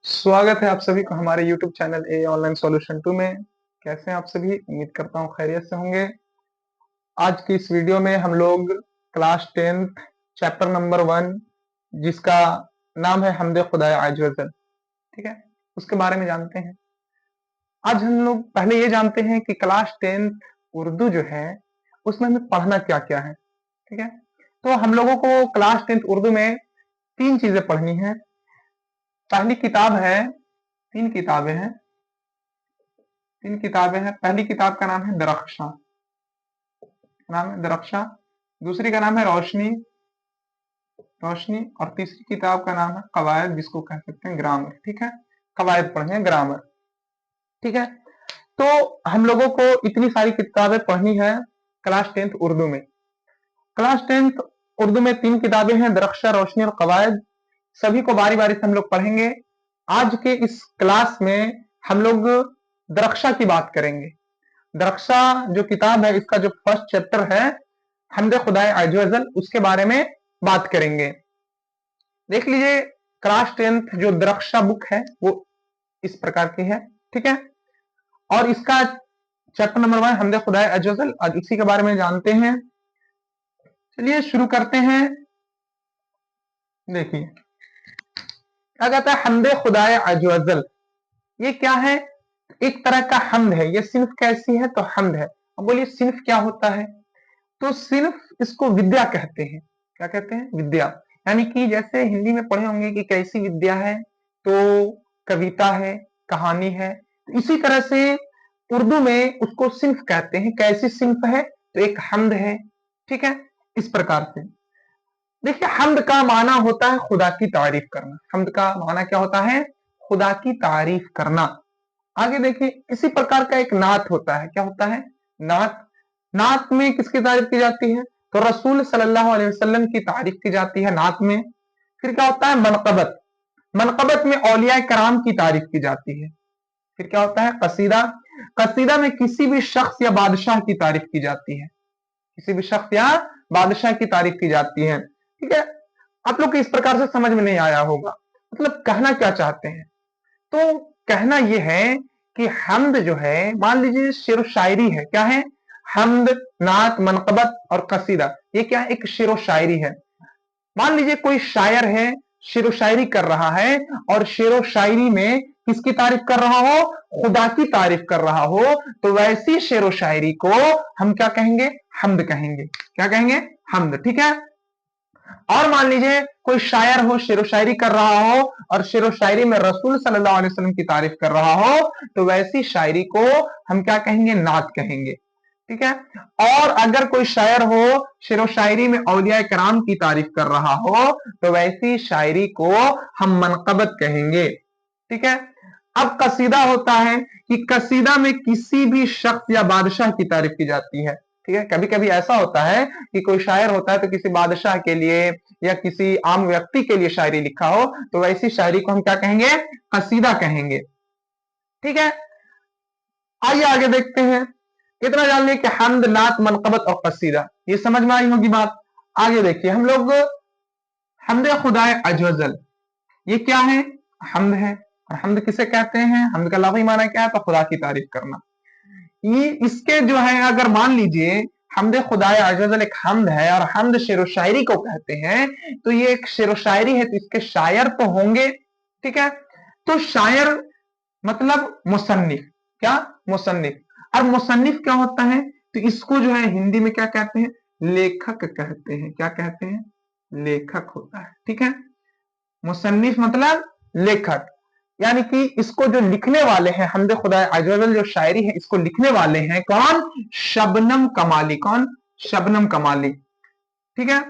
स्वागत है आप सभी को हमारे YouTube चैनल ए ऑनलाइन सॉल्यूशन 2 में। कैसे हैं आप सभी? उम्मीद करता हूँ खैरियत से होंगे। आज की इस वीडियो में हम लोग क्लास 10th चैप्टर नंबर 1 जिसका नाम है हमदे खुदाए आज वजल, ठीक है, उसके बारे में जानते हैं। आज हम लोग पहले ये जानते हैं कि क्लास 10th उर्दू जो है उसमें हमें पढ़ना क्या-क्या है, ठीक है? तो हम लोगों को क्लास 10th उर्दू में 3 चीजें पढ़नी है। पहली किताब है 3 किताबें हैं। 3 किताबें हैं। पहली किताब का नाम है दरख्शां, दूसरी का नाम है रोशनी, और तीसरी किताब का नाम है कवायद, जिसको कह सकते हैं ग्रामर, ठीक है। कवायद पढ़े, ग्रामर, ठीक है। तो हम लोगों को इतनी सारी किताबें पढ़नी है क्लास 10th उर्दू में। क्लास 10th उर्दू में 3 किताबें हैं, दरख्शां, रोशनी और कवायद। सभी को बारी बारी से हम लोग पढ़ेंगे। आज के इस क्लास में हम लोग दरख्शां की बात करेंगे। दरख्शां जो किताब है, इसका जो फर्स्ट चैप्टर है हमदे खुदाए आज वजल, उसके बारे में बात करेंगे। देख लीजिए, क्लास 10th जो दरख्शां बुक है वो इस प्रकार की है, ठीक है। और इसका चैप्टर नंबर 1 हमदे खुदाए आज वजल, आज उसी के बारे में जानते हैं। चलिए शुरू करते हैं। देखिए क्या कहता है हमदे खुदाए आज वजल, ये क्या है? एक तरह का हम्द है। ये सिर्फ कैसी है? तो हम्द है। अब बोलिए सिर्फ क्या होता है? तो सिर्फ इसको विद्या कहते हैं। क्या कहते हैं? विद्या। यानी कि जैसे हिंदी में पढ़े होंगे कि कैसी विद्या है, तो कविता है, कहानी है, तो इसी तरह से उर्दू में उसको सिर्फ कहते हैं। कैसी सिर्फ है? तो एक हम्द है, ठीक है। इस प्रकार से देखिए, हम्द का माना होता है खुदा की तारीफ करना। हम्द का माना क्या होता है? खुदा की तारीफ करना। आगे देखिए, इसी प्रकार का एक नात होता है। क्या होता है? नात। नात में किसकी तारीफ की जाती है? तो रसूल सल्लल्लाहु अलैहि वसल्लम की तारीफ की जाती है नात में। फिर क्या होता है? मनकबत। मनकबत में औलिया कराम की तारीफ की जाती है। फिर क्या होता है? कसीदा। कसीदा में किसी भी शख्स या बादशाह की तारीफ की जाती है। किसी भी शख्स या बादशाह की तारीफ की जाती है, ठीक है। आप लोग को इस प्रकार से समझ में नहीं आया होगा, मतलब कहना क्या चाहते हैं? तो कहना यह है कि हम्द जो है, मान लीजिए शेर शायरी है। क्या है? हम्द, नात, मनकबत और कसीदा, ये क्या है? एक शेर शायरी है। मान लीजिए कोई शायर है, शेर शायरी कर रहा है, और शेर शायरी में किसकी तारीफ कर रहा हो? खुदा की तारीफ कर रहा हो, तो वैसी शेर शायरी को हम क्या कहेंगे? हम्द कहेंगे। क्या कहेंगे? हम्द, ठीक है। और मान लीजिए कोई शायर हो, शेर शायरी कर रहा हो, और शेर शायरी में रसूल सल्लल्लाहु अलैहि वसल्लम की तारीफ कर रहा हो, तो वैसी शायरी को हम क्या कहेंगे? नात कहेंगे, ठीक है। और अगर कोई शायर हो, शेर शायरी में औलिया कराम की तारीफ कर रहा हो, तो वैसी शायरी को हम मनकबत कहेंगे, ठीक है। अब कसीदा होता है कि कसीदा में किसी भी शख्स या बादशाह की तारीफ की जाती है, ठीक है। कभी कभी ऐसा होता है कि कोई शायर होता है तो किसी बादशाह के लिए या किसी आम व्यक्ति के लिए शायरी लिखा हो, तो वैसी शायरी को हम क्या कहेंगे? कसीदा कहेंगे, ठीक है। आइए आगे देखते हैं। इतना जान लिया कि हम्द, नात, मनकबत और कसीदा, ये समझ में आई होगी बात। आगे देखिए, हम लोग हमदे खुदाए अजवजल, ये क्या है? हम्द है। और हम्द किसे कहते हैं? हम्द का लफ्ज़ी माना क्या है? तो खुदा की तारीफ करना। ये इसके जो है, अगर मान लीजिए हमदे खुदाए अज़्ज़ल एक हम्द है और हम्द शेर शायरी को कहते हैं, तो ये एक शेर शायरी है, तो इसके शायर तो होंगे, ठीक है। तो शायर मतलब मुसन्निफ। क्या? मुसन्निफ। और मुसन्निफ क्या होता है? तो इसको जो है हिंदी में क्या कहते हैं? लेखक कहते हैं। क्या कहते हैं? लेखक होता है, ठीक है। मुसन्निफ मतलब लेखक, यानी कि इसको जो लिखने वाले हैं, हमदे खुदा अज़्ज़ल जो शायरी है, इसको लिखने वाले हैं कौन? शबनम कमाली। कौन? शबनम कमाली, ठीक है।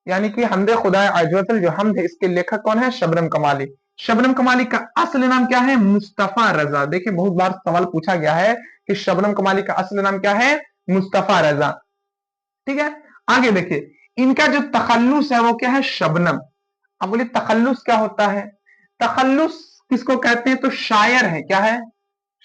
यानी कि हमदे खुदा अज़्ज़ल जो हम्द है, इसके लेखक कौन है? शबनम कमाली। शबनम कमाली का असली नाम क्या है? मुस्तफा रजा। देखिए, बहुत बार सवाल पूछा गया है कि शबनम कमाली का असली नाम क्या है? मुस्तफा रजा, ठीक है। आगे देखिए, इनका जो तखल्लुस है वो क्या है? शबनम। अब बोलिए तखल्लुस क्या होता है? तखल्लुस किसको कहते हैं? तो शायर है। क्या है?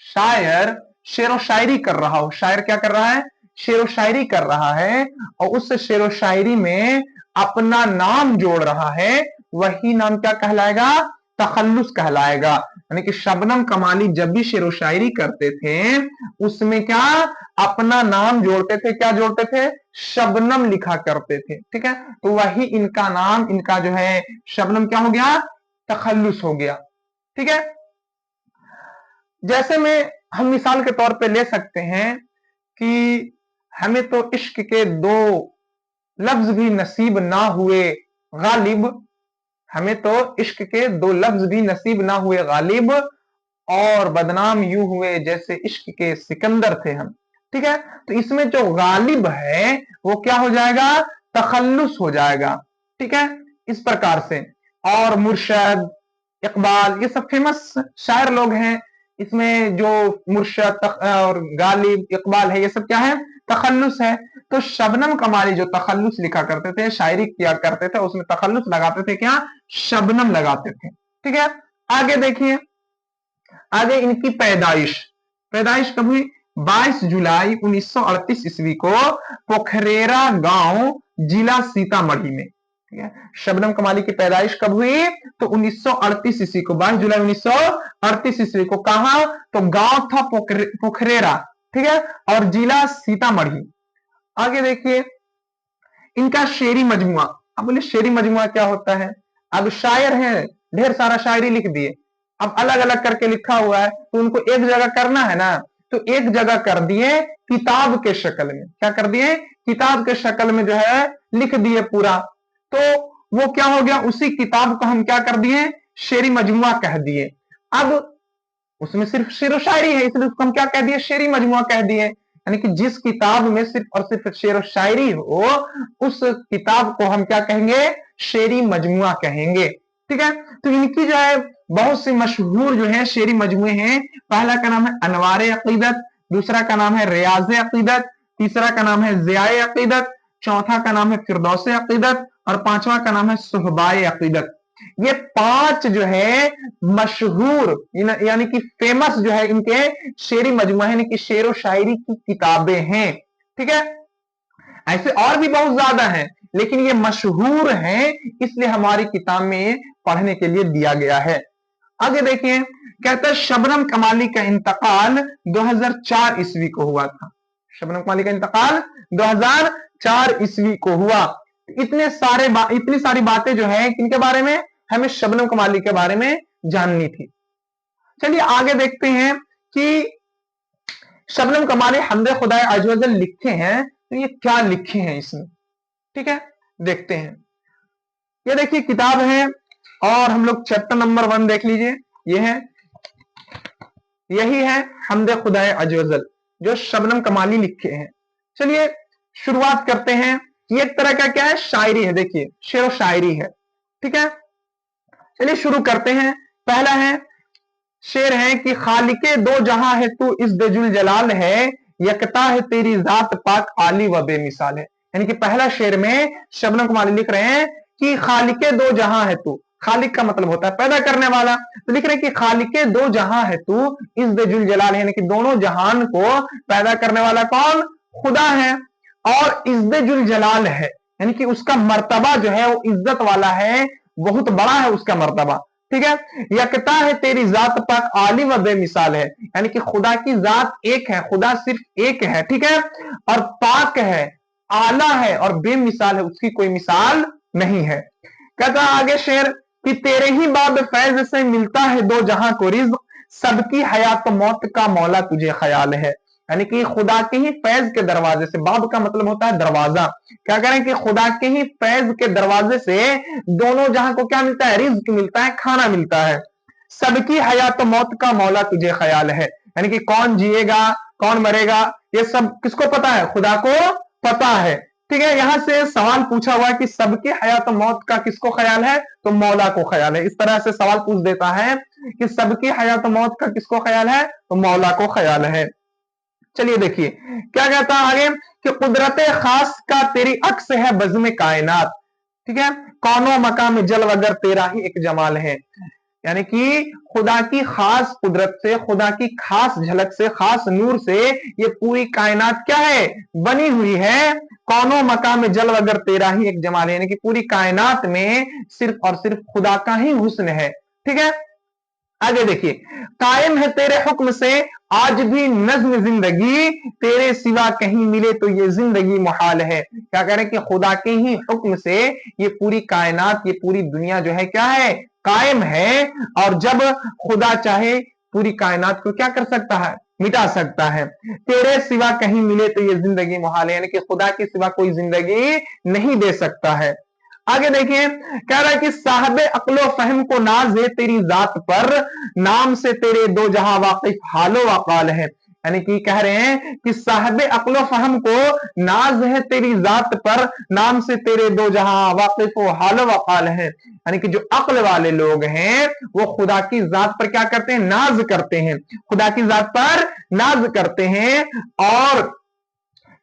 शायर शेर व शायरी कर रहा हो। शायर क्या कर रहा है? शेर व शायरी कर रहा है, और उस शेर व शायरी में अपना नाम जोड़ रहा है, वही नाम क्या कहलाएगा? तखल्लुस कहलाएगा। यानी कि शबनम कमाली जब भी शेर व शायरी करते थे उसमें क्या अपना नाम जोड़ते थे, क्या जोड़ते थे, शबनम लिखा करते थे। ठीक है, तो वही इनका नाम, इनका जो है शबनम क्या हो गया, तखल्लुस हो गया। ठीक है, जैसे में हम मिसाल के तौर पे ले सकते हैं कि हमें तो इश्क के दो लफ्ज भी नसीब ना हुए गालिब, हमें तो इश्क के दो लफ्ज भी नसीब ना हुए गालिब, और बदनाम यूं हुए जैसे इश्क के सिकंदर थे हम। ठीक है, तो इसमें जो गालिब है वो क्या हो जाएगा, तखल्लुस हो जाएगा। ठीक है, इस प्रकार से। और मुर्शद, इकबाल, ये सब फेमस शायर लोग हैं। इसमें जो मुर्शद और गालिब, इकबाल है, ये सब क्या है, तखल्लुस है। तो शबनम कमाली जो तखल्लुस लिखा करते थे, शायरी किया करते थे, उसमें तखल्लुस लगाते थे, क्या, शबनम लगाते थे। ठीक है, आगे देखिए, आगे इनकी पैदाइश, पैदाइश कब हुई, 22 जुलाई 1938 ईस्वी को पोखरेरा गांव, जिला सीतामढ़ी में। ठीक है, शबनम कमाली की पैदाइश कब हुई, तो 1938 ईस्वी को, 22 जुलाई 1938 ईस्वी को। कहा, तो गांव था पोखरेरा। ठीक है, और जिला सीतामढ़ी। आगे देखिए इनका शेरी मजमुआ। अब बोले शेरी मजमुआ क्या होता है, अब शायर हैं, ढेर सारा शायरी लिख दिए, अब अलग अलग करके लिखा हुआ है, तो उनको एक जगह करना है ना, तो एक जगह कर दिए किताब के शक्ल में। क्या कर दिए, किताब के शक्ल में जो है लिख दिए पूरा। तो वो क्या हो गया, उसी किताब को हम क्या कर दिए, शेरी मजमुआ कह दिए। अब उसमें सिर्फ शेर व शायरी है, इसलिए उसको हम क्या कह दिए, शेरी मजमुआ कह दिए। यानी कि जिस किताब में सिर्फ और सिर्फ शेर व शायरी हो, उस किताब को हम क्या कहेंगे, शेरी मजमुआ कहेंगे। ठीक है, तो इनकी जो है बहुत सी मशहूर जो है शेरी मजमुए हैं। पहला का नाम है अनवार अकीदत, दूसरा का नाम है रियाज अकीदत, तीसरा का नाम है जियाए अकीदत, चौथा का नाम है फिरदौस अकीदत, और पांचवा का नाम है सुहबाए अकीदत। ये पांच जो है मशहूर यानी कि फेमस जो है इनके शेरी मजमुआ है, यानी कि शेर व शायरी की किताबें हैं। ठीक है, ऐसे और भी बहुत ज्यादा हैं, लेकिन ये मशहूर हैं, इसलिए हमारी किताब में पढ़ने के लिए दिया गया है। आगे देखिए, कहता है शबनम कमाली का इंतकाल 2004 ईस्वी को हुआ था। शबनम कमाली का इंतकाल 2004 ईस्वी को हुआ। इतनी सारी बातें जो है किनके बारे में, हमें शबनम कमाली के बारे में जाननी थी। चलिए आगे देखते हैं कि शबनम कमाली हमदे खुदा अज़्ज़ व जल लिखे हैं, तो ये क्या लिखे हैं इसमें। ठीक है, देखते हैं। ये देखिए किताब है, और हम लोग चैप्टर नंबर 1 देख लीजिए, ये है, यही है हमदे खुदा अज़्ज़ व जल जो शबनम कमाली लिखे हैं। चलिए शुरुआत करते हैं। ये एक तरह का क्या है, शायरी है, देखिए शेर व शायरी है। ठीक है, चलिए शुरू करते हैं। पहला है, शेर है कि खालिके दो जहां है तू इस जुल जलाल है, यकता है तेरी जात पाक आली व बेमिसाल है। यानी कि पहला शेर में शबनम कमाली लिख रहे हैं कि खालिके दो जहां है तू, खालिक का मतलब होता है पैदा करने वाला, तो लिख रहे हैं कि खालिके दो जहां है तू इस जुल जलाल है, यानी कि दोनों जहान को पैदा करने वाला कौन, खुदा है, और इज्जत जुल जलाल है, यानी कि उसका मर्तबा जो है वो इज्जत वाला है, बहुत बड़ा है उसका मर्तबा। ठीक है, यकता है तेरी जात पाक आली व बेमिसाल है, यानी कि खुदा की जात एक है, खुदा सिर्फ एक है। ठीक है, और पाक है, आला है, और बेमिसाल है, उसकी कोई मिसाल नहीं है। कहता आगे शेर कि तेरे ही बाद फैज से मिलता है दो जहां को रिज्क, सबकी हयात मौत का मौला तुझे ख्याल है। यानी कि खुदा के ही फैज के दरवाजे से, बाब का मतलब होता है दरवाजा, क्या करें कि खुदा के ही फैज के दरवाजे से दोनों जहां को क्या मिलता है, रिज्क मिलता है, खाना मिलता है। सबकी हयात मौत का मौला तुझे ख्याल है, यानी कि कौन जिएगा कौन मरेगा ये सब किसको पता है, खुदा को पता है। ठीक है, यहां से सवाल पूछा हुआ है कि सबकी हयात मौत का किसको ख्याल है, तो मौला को ख्याल है। इस तरह से सवाल पूछ देता है कि सबकी हयात मौत का किसको ख्याल है, तो मौला को ख्याल है। चलिए देखिए क्या कहता है आगे कि कुदरत खास का तेरी अक्स है बज़्म कायनात। ठीक है, कौनो मकाम जल वगर तेरा ही एक जमाल है, यानी कि खुदा की खास कुदरत से, खुदा की खास झलक से, खास नूर से ये पूरी कायनात क्या है, बनी हुई है। कौनो मकाम जल वगर तेरा ही एक जमाल है, यानी कि पूरी कायनात में सिर्फ और सिर्फ खुदा का ही हुस्न है। ठीक है, आगे देखिए, कायम है तेरे हुक्म से आज भी नज्म जिंदगी, तेरे सिवा कहीं मिले तो ये जिंदगी मुहाल है। क्या कह रहे हैं कि खुदा के ही हुक्म से ये पूरी कायनात, ये पूरी दुनिया जो है क्या है, कायम है। और जब खुदा चाहे पूरी कायनात को क्या कर सकता है, मिटा सकता है। तेरे सिवा कहीं मिले तो ये जिंदगी मुहाल है, यानी कि खुदा के सिवा कोई जिंदगी नहीं दे सकता है। आगे देखिए, कह रहा है कि साहबे अक्लो फहम को नाज है तेरी जात पर, नाम से तेरे दो जहां वाकिफ हालो वकाल है। यानी कि कह रहे हैं कि साहबे अक्लो फहम को नाज है तेरी जात पर, नाम से तेरे दो जहां वाकिफ हालो वकाल है। यानी कि जो अक्ल वाले लोग हैं वो खुदा की जात पर क्या करते हैं, नाज करते हैं, खुदा की जात पर नाज करते हैं। और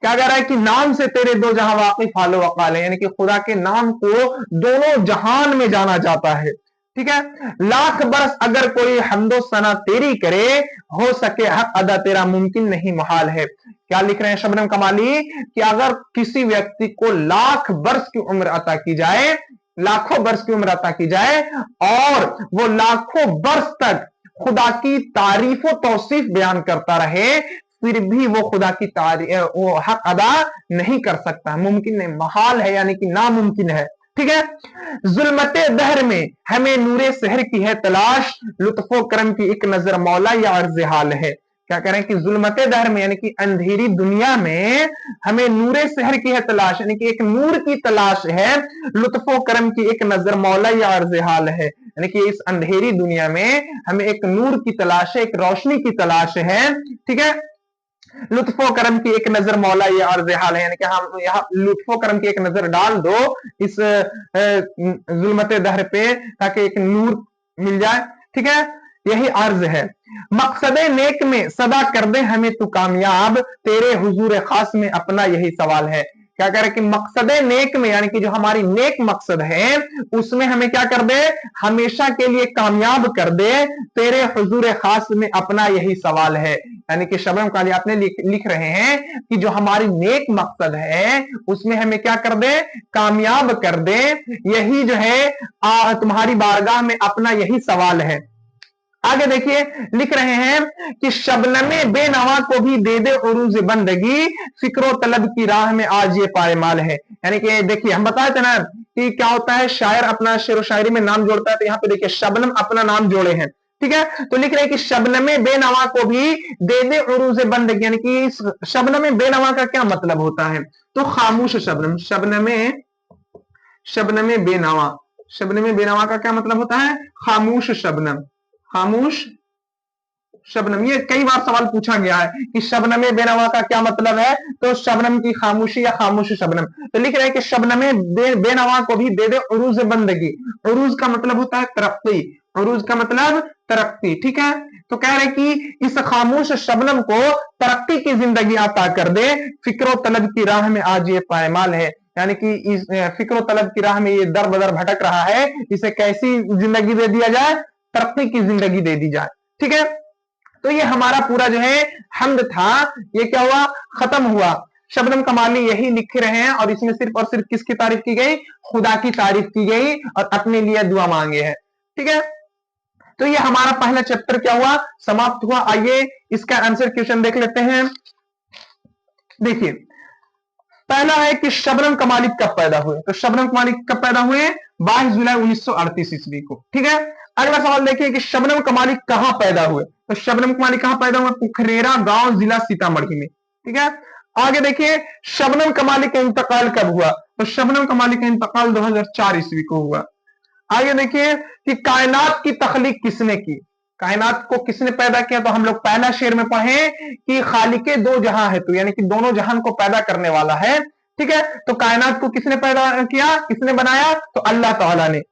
क्या कह रहा है कि नाम से तेरे दो जहां वाकिफ हालो वकाल है, यानी कि खुदा के नाम को दोनों जहान में जाना जाता है। ठीक है, लाख बरस अगर कोई हम्दो सना तेरी करे, हो सके हक अदा तेरा मुमकिन नहीं मुहाल है। क्या लिख रहे हैं शबनम कमाली कि अगर किसी व्यक्ति को लाख वर्ष की उम्र अता की जाए, लाखों वर्ष की उम्र अता की जाए, और वो लाखों वर्ष तक खुदा की तारीफ और तौसीफ बयान करता रहे, फिर भी वो खुदा की तारीफ, वो हक अदा नहीं कर सकता, मुमकिन नहीं, महाल है, यानी कि नामुमकिन है। ठीक है, जुल्मते दहर में हमें नूरे शहर की है तलाश, लुत्फो करम की एक नजर मौला या अर्ज हाल है। क्या कह रहे हैं कि जुल्मते दहर में, यानी कि अंधेरी दुनिया में हमें नूरे शहर की है तलाश, यानी कि एक नूर की तलाश है, लुत्फो करम की एक नजर मौला या अर्ज हाल है। यानी कि इस अंधेरी दुनिया में हमें एक नूर की तलाश है, एक रोशनी की तलाश है। ठीक है, लुत्फो करम की एक नजर मौला ये अर्ज हाल है, यानी कि हम यहाँ लुत्फो करम की एक नजर डाल दो इस जुल्मत दहर पे, ताकि एक नूर मिल जाए। ठीक है, यही अर्ज है। मकसद नेक में सदा कर दे हमें तू कामयाब, तेरे हुजूर खास में अपना यही सवाल है। क्या कह रहे हैं कि मकसद नेक में, यानी कि जो हमारी नेक मकसद है उसमें हमें क्या कर दे, हमेशा के लिए कामयाब कर दे, तेरे हुजूर खास में अपना यही सवाल है। यानी कि शबनम काली आपने लिख रहे हैं कि जो हमारी नेक मकसद है उसमें हमें क्या कर दे, कामयाब कर दे, यही जो है तुम्हारी बारगाह में अपना यही सवाल है। आगे देखिए, लिख रहे हैं कि शबनमे बेनवा को भी दे दे उरूज बंदगी, फिक्रो तलब की राह में आज ये पायमाल है। यानी कि देखिए, हम बताए थे ना कि क्या होता है, शायर अपना शेर व शायरी में नाम जोड़ता है, तो यहाँ पे देखिए शबनम अपना नाम जोड़े हैं। ठीक है, तो लिख रहे हैं कि शबनमे बेनवा को भी दे दे उरूज बंदगी, यानी कि शबनमे बेनवा का क्या मतलब होता है, तो खामोश शबनम, शबनमे बेनवा, शबनमे बेनवा का क्या मतलब होता है, खामोश शबनम, खामोश शबनम। ये कई बार सवाल पूछा गया है कि शबनमे बेनवा का क्या मतलब है, तो शबनम की खामोशी या खामोश शबनम। तो लिख रहे हैं कि शबनमे बेनवा को भी दे दे उरूज बंदगी, उरूज का मतलब होता है तरक्की, उरूज का मतलब तरक्की। ठीक है, तो कह रहे कि इस खामोश शबनम को तरक्की की जिंदगी अता कर दे, फिक्रो तलब की राह में आज ये पायमाल है। यानी कि इस फिक्रो तलब की राह में ये दर बदर भटक रहा है, इसे कैसी जिंदगी दे दिया जाए, तरक्की की जिंदगी दे दी जाए। ठीक है, तो ये हमारा पूरा जो है हम्द था, ये क्या हुआ, खत्म हुआ। शबनम कमाली यही लिख रहे हैं, और इसमें सिर्फ और सिर्फ किसकी तारीफ की गई, खुदा की तारीफ की गई, और अपने लिए दुआ मांगे है। ठीक है, तो ये हमारा पहला चैप्टर क्या हुआ, समाप्त हुआ। आइए इसका आंसर क्वेश्चन देख लेते हैं। देखिए, पहला है कि शबनम कमाली कब पैदा हुए, तो शबनम कमाली कब पैदा हुए, 22 जुलाई 1938 ईस्वी को। ठीक है, अगला सवाल देखिए कि शबनम कमाली कहां पैदा हुए, तो शबनम कमाली कहां पैदा हुए, पुखरेरा गांव, जिला सीतामढ़ी में। ठीक है, आगे देखिए शबनम कमाली का इंतकाल कब हुआ, तो शबनम कमाली का इंतकाल 2004 ईस्वी को हुआ। आगे देखिए कि कायनात की तखलीक किसने की, कायनात को किसने पैदा किया, तो हम लोग पहला शेर में पढ़े कि खालिके दो जहां है, तो यानी कि दोनों जहान को पैदा करने वाला है। ठीक है, तो कायनात को किसने पैदा किया, किसने बनाया, तो अल्लाह ताला ने।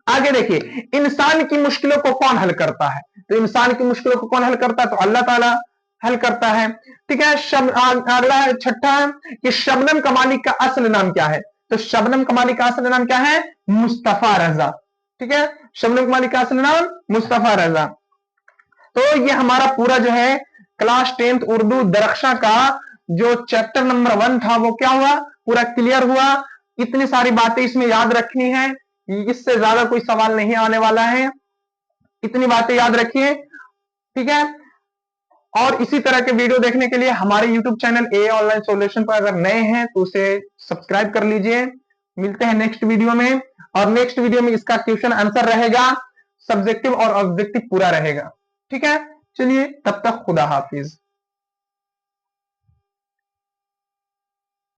आगे देखिए, इंसान की मुश्किलों को कौन हल करता है, तो इंसान की मुश्किलों को कौन हल करता है, तो अल्लाह ताला हल करता है। ठीक है, अगला छठा है कि शबनम कमाली का असल नाम क्या है, तो शबनम कमाली का असल नाम क्या है, मुस्तफा रजा। ठीक है, शबनम कमाली का असल नाम मुस्तफा रजा। तो ये हमारा पूरा जो है क्लास 10th उर्दू दरख्शा का जो चैप्टर नंबर 1 था वो क्या हुआ, पूरा क्लियर हुआ। इतनी सारी बातें इसमें याद रखनी है, इससे ज्यादा कोई सवाल नहीं आने वाला है। इतनी बातें याद रखिए, ठीक है। और इसी तरह के वीडियो देखने के लिए हमारे YouTube चैनल ए ऑनलाइन सॉल्यूशन पर अगर नए हैं तो उसे सब्सक्राइब कर लीजिए। मिलते हैं नेक्स्ट वीडियो में, और नेक्स्ट वीडियो में इसका क्वेश्चन आंसर रहेगा, सब्जेक्टिव और ऑब्जेक्टिव पूरा रहेगा, ठीक है। चलिए तब तक खुदा हाफिज।